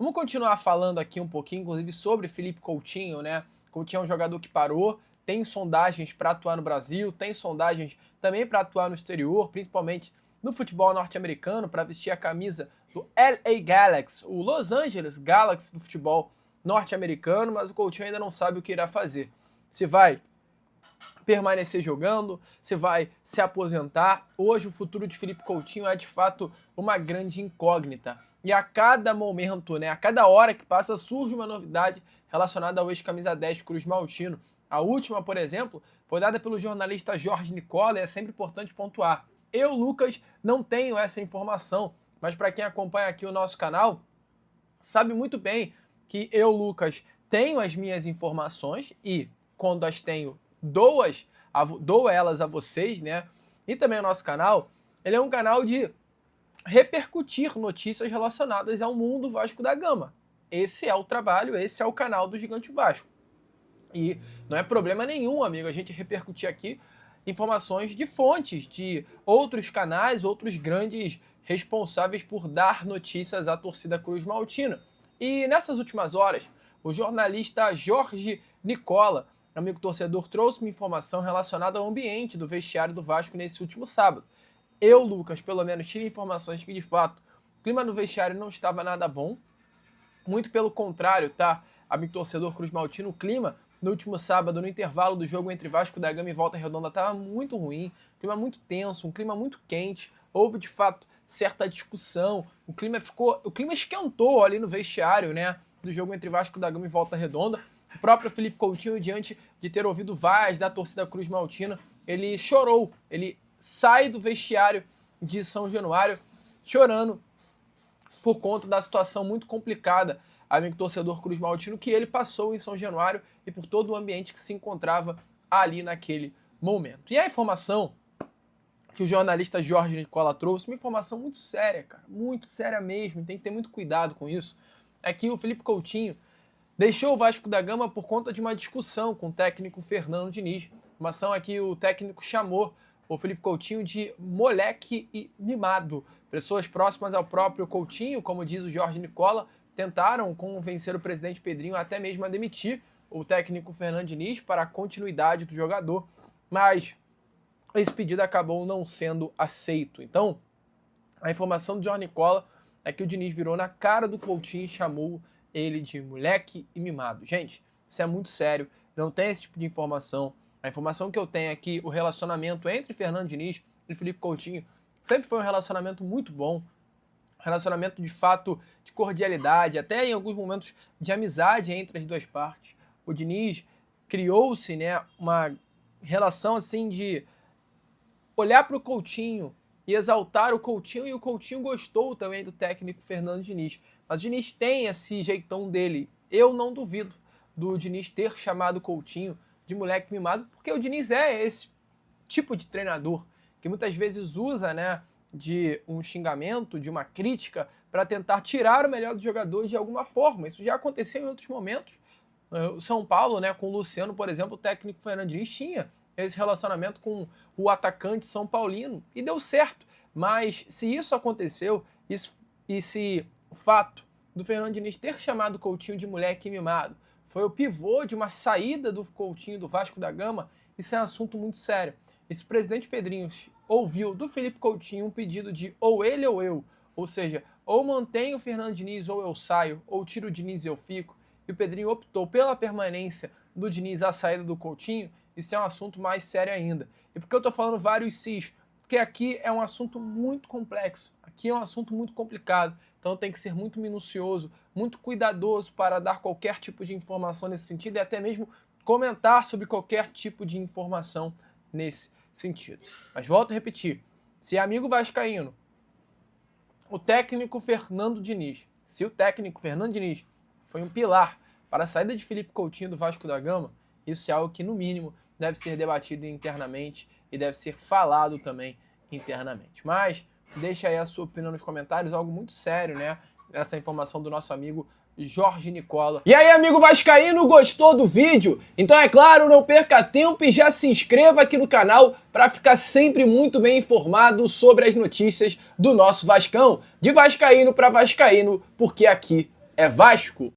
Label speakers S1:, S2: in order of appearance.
S1: Vamos continuar falando aqui um pouquinho, inclusive, sobre Philippe Coutinho, né? Coutinho é um jogador que parou, tem sondagens para atuar no Brasil, tem sondagens também para atuar no exterior, principalmente no futebol norte-americano, para vestir a camisa do LA Galaxy, o Los Angeles Galaxy do futebol norte-americano, mas o Coutinho ainda não sabe o que irá fazer. Se vai permanecer jogando, se vai se aposentar. Hoje o futuro de Philippe Coutinho é de fato uma grande incógnita. E a cada momento, né, a cada hora que passa, surge uma novidade relacionada ao ex-camisa 10 Cruz Maltino. A última, por exemplo, foi dada pelo jornalista Jorge Nicola e é sempre importante pontuar. Eu, Lucas, não tenho essa informação, mas para quem acompanha aqui o nosso canal, sabe muito bem que eu, Lucas, tenho as minhas informações e, quando as tenho, dou elas a vocês, né? E também o nosso canal, ele é um canal de repercutir notícias relacionadas ao mundo Vasco da Gama. Esse é o trabalho, esse é o canal do Gigante Vasco. E não é problema nenhum, amigo, a gente repercutir aqui informações de fontes, de outros canais, outros grandes responsáveis por dar notícias à torcida Cruz Maltina. E nessas últimas horas, o jornalista Jorge Nicola, amigo torcedor, trouxe uma informação relacionada ao ambiente do vestiário do Vasco nesse último sábado. Eu, Lucas, pelo menos tive informações que, de fato, o clima no vestiário não estava nada bom. Muito pelo contrário, tá? Amigo torcedor Cruz Maltino, o clima no último sábado, no intervalo do jogo entre Vasco da Gama e Volta Redonda, estava muito ruim, clima muito tenso, um clima muito quente. Houve, de fato, certa discussão. O clima esquentou ali no vestiário, né, do jogo entre Vasco da Gama e Volta Redonda. O próprio Philippe Coutinho, diante de ter ouvido vaias da torcida Cruz Maltina, ele chorou, ele sai do vestiário de São Januário chorando por conta da situação muito complicada, amigo torcedor Cruz Maltino, que ele passou em São Januário e por todo o ambiente que se encontrava ali naquele momento. E a informação que o jornalista Jorge Nicola trouxe, uma informação muito séria, cara, muito séria mesmo, tem que ter muito cuidado com isso, é que o Philippe Coutinho deixou o Vasco da Gama por conta de uma discussão com o técnico Fernando Diniz. Uma ação é que o técnico chamou o Philippe Coutinho de moleque e mimado. Pessoas próximas ao próprio Coutinho, como diz o Jorge Nicola, tentaram convencer o presidente Pedrinho até mesmo a demitir o técnico Fernando Diniz para a continuidade do jogador, mas esse pedido acabou não sendo aceito. Então, a informação do Jorge Nicola é que o Diniz virou na cara do Coutinho e chamou ele de moleque e mimado. Gente, isso é muito sério, não tem esse tipo de informação. A informação que eu tenho é que o relacionamento entre Fernando Diniz e Philippe Coutinho sempre foi um relacionamento muito bom, relacionamento de fato de cordialidade, até em alguns momentos de amizade entre as duas partes. O Diniz criou-se, né, uma relação assim de olhar para o Coutinho e exaltar o Coutinho, e o Coutinho gostou também do técnico Fernando Diniz. Mas o Diniz tem esse jeitão dele. Eu não duvido do Diniz ter chamado o Coutinho de moleque mimado, porque o Diniz é esse tipo de treinador que muitas vezes usa, né, de um xingamento, de uma crítica, para tentar tirar o melhor do jogador de alguma forma. Isso já aconteceu em outros momentos. O São Paulo, né, com o Luciano, por exemplo, o técnico Fernando Diniz tinha esse relacionamento com o atacante São Paulino e deu certo. Mas se isso aconteceu, e se o fato do Fernando Diniz ter chamado o Coutinho de moleque mimado foi o pivô de uma saída do Coutinho do Vasco da Gama, isso é um assunto muito sério. E se o presidente Pedrinho ouviu do Philippe Coutinho um pedido de ou ele ou eu, ou seja, ou mantenho o Fernando Diniz ou eu saio, ou tiro o Diniz e eu fico, e o Pedrinho optou pela permanência do Diniz à saída do Coutinho, isso é um assunto mais sério ainda. E por que eu estou falando vários cis? Porque aqui é um assunto muito complexo, aqui é um assunto muito complicado, então tem que ser muito minucioso, muito cuidadoso para dar qualquer tipo de informação nesse sentido e até mesmo comentar sobre qualquer tipo de informação nesse sentido. Mas volto a repetir, se amigo vascaíno, o técnico Fernando Diniz, se o técnico Fernando Diniz foi um pilar para a saída de Philippe Coutinho do Vasco da Gama, isso é algo que, no mínimo, deve ser debatido internamente e deve ser falado também internamente. Mas deixa aí a sua opinião nos comentários, algo muito sério, né? Essa informação do nosso amigo Jorge Nicola. E aí, amigo vascaíno, gostou do vídeo? Então, é claro, não perca tempo e já se inscreva aqui no canal para ficar sempre muito bem informado sobre as notícias do nosso Vascão. De vascaíno para vascaíno, porque aqui é Vasco!